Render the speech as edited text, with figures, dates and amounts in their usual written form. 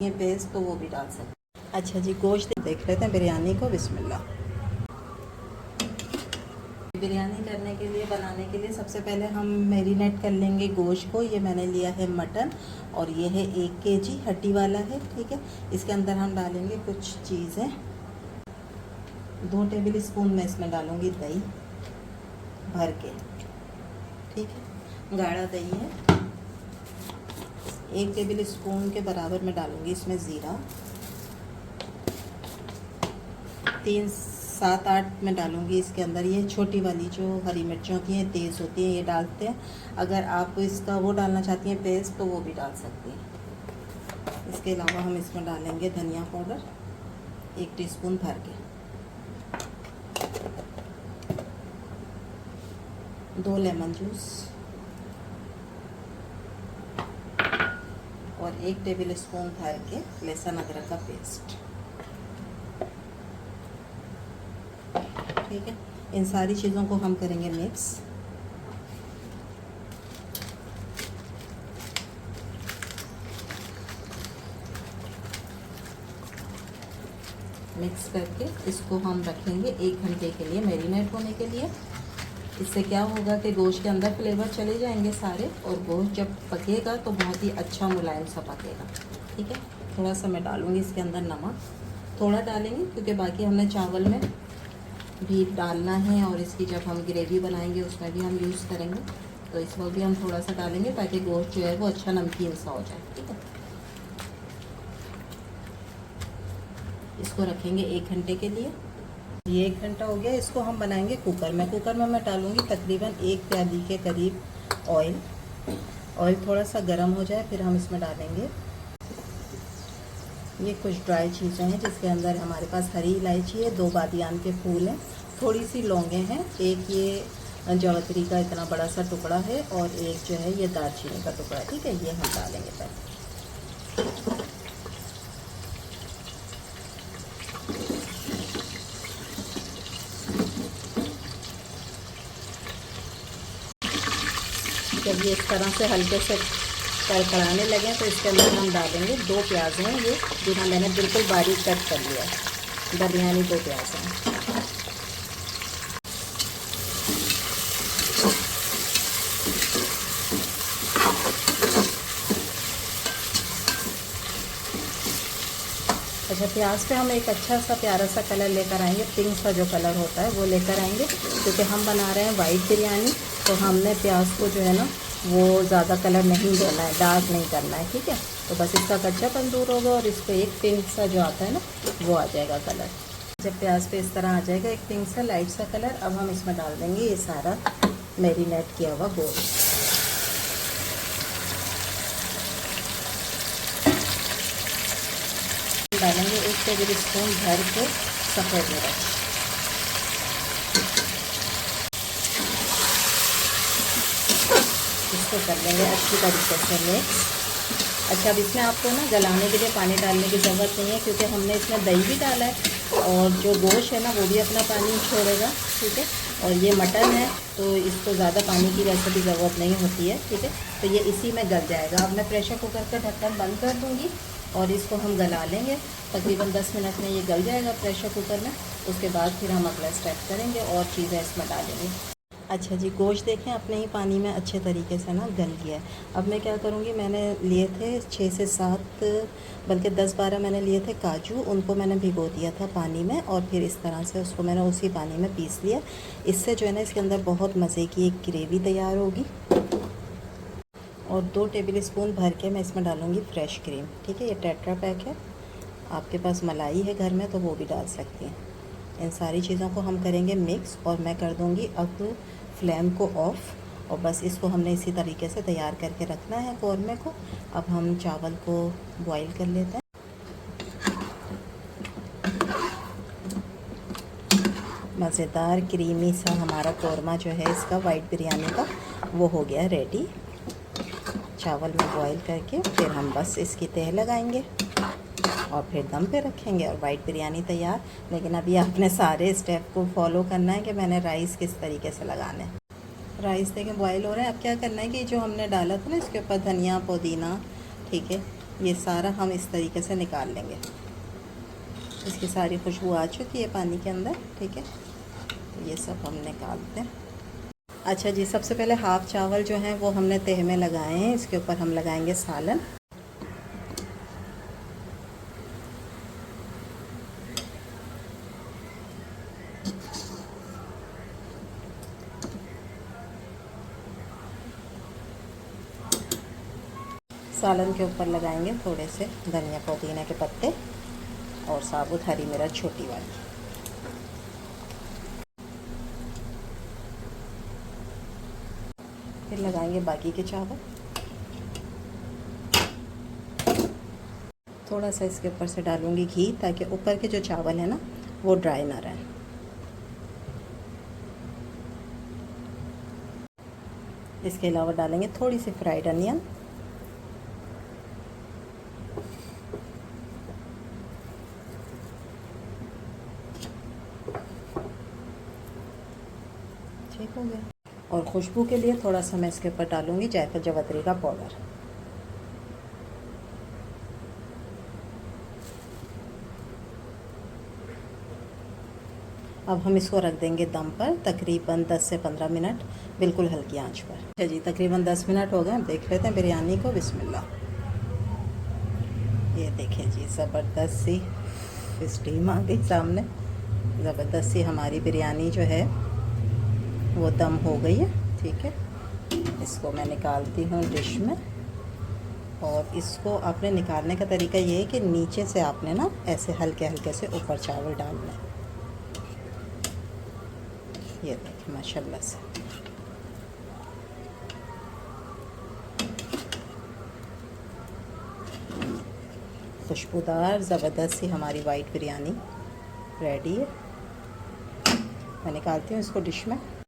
ये पेस्ट तो वो भी डाल सकते हैं। अच्छा जी, गोश्त देख लेते हैं बिरयानी को। बिस्मिल्लाह। बिरयानी करने के लिए, बनाने के लिए सबसे पहले हम मैरिनेट कर लेंगे गोश्त को। ये मैंने लिया है मटन और ये है 1 केजी हड्डी वाला है, ठीक है। इसके अंदर हम डालेंगे कुछ चीज़ें। 2 टेबल स्पून मैं इसमें डालूँगी दही भर के, ठीक है। गाढ़ा दही है। 1 टेबल स्पून के बराबर मैं डालूँगी इसमें ज़ीरा। 3 7 8 में डालूँगी इसके अंदर ये छोटी वाली जो हरी मिर्चें होती हैं, तेज़ होती हैं, ये डालते हैं। अगर आप इसका वो डालना चाहती हैं पेस्ट तो वो भी डाल सकती हैं। इसके अलावा हम इसमें डालेंगे धनिया पाउडर 1 टीस्पून भर के, 2 लेमन जूस और 1 टेबल स्पून भर के लहसुन अदरक का पेस्ट, ठीक है। इन सारी चीज़ों को हम करेंगे मिक्स। मिक्स करके इसको हम रखेंगे 1 घंटे के लिए मैरिनेट होने के लिए। इससे क्या होगा कि गोश्त के अंदर फ्लेवर चले जाएंगे सारे, और गोश्त जब पकेगा तो बहुत ही अच्छा मुलायम सा पकेगा, ठीक है। थोड़ा सा मैं डालूँगी इसके अंदर नमक, थोड़ा डालेंगे क्योंकि बाकी हमने चावल में भी डालना है और इसकी जब हम ग्रेवी बनाएंगे उसमें भी हम यूज़ करेंगे, तो इस वक्त भी हम थोड़ा सा डालेंगे ताकि गोश्त जो है वो अच्छा नमकीन सा हो जाए, ठीक है। इसको रखेंगे 1 घंटे के लिए। ये 1 घंटा हो गया। इसको हम बनाएंगे कुकर में। कुकर में मैं डालूँगी तकरीबन 1 प्याली के करीब ऑयल। ऑयल थोड़ा सा गर्म हो जाए फिर हम इसमें डालेंगे ये कुछ ड्राई चीज़ें हैं, जिसके अंदर हमारे पास हरी इलायची है, 2 बादियान के फूल हैं, थोड़ी सी लौंगें हैं, एक ये जावित्री का इतना बड़ा सा टुकड़ा है और एक जो है ये दालचीनी का टुकड़ा, ठीक है। ये हम डालेंगे पहले। जब ये इस तरह से हल्के से कड़कड़ाने लगे तो इसके अंदर हम डालेंगे 2 प्याज हैं, ये जिन्हें मैंने बिल्कुल बारीक कट कर लिया है, दरमियानी 2 प्याज हैं। अच्छा, प्याज पे हम एक अच्छा सा प्यारा सा कलर लेकर आएंगे, पिंक सा जो कलर होता है वो लेकर आएंगे, क्योंकि हम बना रहे हैं वाइट बिरयानी, तो हमने प्याज को जो है ना वो ज़्यादा कलर नहीं देना है, डार्क नहीं करना है, ठीक है। तो बस इसका कच्चापन दूर होगा और इसको एक पिंक सा जो आता है ना वो आ जाएगा कलर। जब प्याज पे इस तरह आ जाएगा एक पिंक सा लाइट सा कलर, अब हम इसमें डाल देंगे ये सारा मैरिनेट किया हुआ गोश्त। डालेंगे 1 टेबल स्पून भर के सफ़ेद मिर्च, इसको कर लेंगे अच्छी तरीके से मिक्स। अच्छा, अब इसमें आपको ना गलाने के लिए पानी डालने की ज़रूरत नहीं है, क्योंकि हमने इसमें दही भी डाला है और जो गोश्त है ना वो भी अपना पानी छोड़ेगा, ठीक है। और ये मटन है तो इसको ज़्यादा पानी की वैसे भी ज़रूरत नहीं होती है, ठीक है। तो ये इसी में गल जाएगा। अब मैं प्रेशर कुकर का ढक्कन बंद कर दूँगी और इसको हम गला लेंगे। तकरीबन 10 मिनट में ये गल जाएगा प्रेशर कुकर में। उसके बाद फिर हम अगला स्टेप करेंगे और चीज़ें इसमें डालेंगे। अच्छा जी, गोश्त देखें अपने ही पानी में अच्छे तरीके से ना गल गया है। अब मैं क्या करूँगी, मैंने लिए थे 6 से 7 बल्कि 10-12 मैंने लिए थे काजू, उनको मैंने भिगो दिया था पानी में और फिर इस तरह से उसको मैंने उसी पानी में पीस लिया। इससे जो है ना इसके अंदर बहुत मज़े की एक ग्रेवी तैयार होगी। और 2 टेबल स्पून भर के मैं इसमें डालूँगी फ्रेश क्रीम, ठीक है। ये टेट्रा पैक है, आपके पास मलाई है घर में तो वो भी डाल सकती हैं। इन सारी चीज़ों को हम करेंगे मिक्स और मैं कर दूँगी अब फ्लेम को ऑफ़, और बस इसको हमने इसी तरीके से तैयार करके रखना है कौरमे को। अब हम चावल को बॉईल कर लेते हैं। मज़ेदार क्रीमी सा हमारा कौरमा जो है इसका वाइट बिरयानी का वो हो गया रेडी। चावल में बॉईल करके फिर हम बस इसकी तह लगाएंगे और फिर दम पे रखेंगे और वाइट बिरयानी तैयार। लेकिन अभी आपने सारे स्टेप को फॉलो करना है कि मैंने राइस किस तरीके से लगाने हैं। राइस देखें बॉईल हो रहे हैं। अब क्या करना है कि जो हमने डाला था ना इसके ऊपर धनिया पुदीना, ठीक है, ये सारा हम इस तरीके से निकाल लेंगे। इसकी सारी खुशबू आ चुकी है पानी के अंदर, ठीक है। तो ये सब हम निकालते हैं। अच्छा जी, सबसे पहले हाफ़ चावल जो हैं वो हमने तह में लगाए हैं। इसके ऊपर हम लगाएंगे सालन। सालन के ऊपर लगाएंगे थोड़े से धनिया पुदीना के पत्ते और साबुत हरी मिर्च छोटी वाली। फिर लगाएंगे बाकी के चावल। थोड़ा सा इसके ऊपर से डालूंगी घी, ताकि ऊपर के जो चावल है ना वो ड्राई ना रहें। इसके अलावा डालेंगे थोड़ी सी फ्राइड अनियन। ठीक हो गया। और खुशबू के लिए थोड़ा सा मैं इसके ऊपर डालूंगी जायफल जावित्री का पाउडर। अब हम इसको रख देंगे दम पर तकरीबन 10 से 15 मिनट, बिल्कुल हल्की आंच पर। अच्छा जी, तकरीबन 10 मिनट हो गए। हम देख लेते हैं बिरयानी को। बिस्मिल्लाह। ये देखें जी, ज़बरदस्त सी स्टीम आ गई सामने। ज़बरदस्त सी हमारी बिरयानी जो है वो दम हो गई है, ठीक है। इसको मैं निकालती हूँ डिश में। और इसको आपने निकालने का तरीका ये है कि नीचे से आपने ना ऐसे हल्के हल्के से ऊपर चावल डालना है। ये देखिए माशाल्लाह से। खुशबूदार ज़बरदस्त सी हमारी वाइट बिरयानी रेडी है। मैं निकालती हूँ इसको डिश में।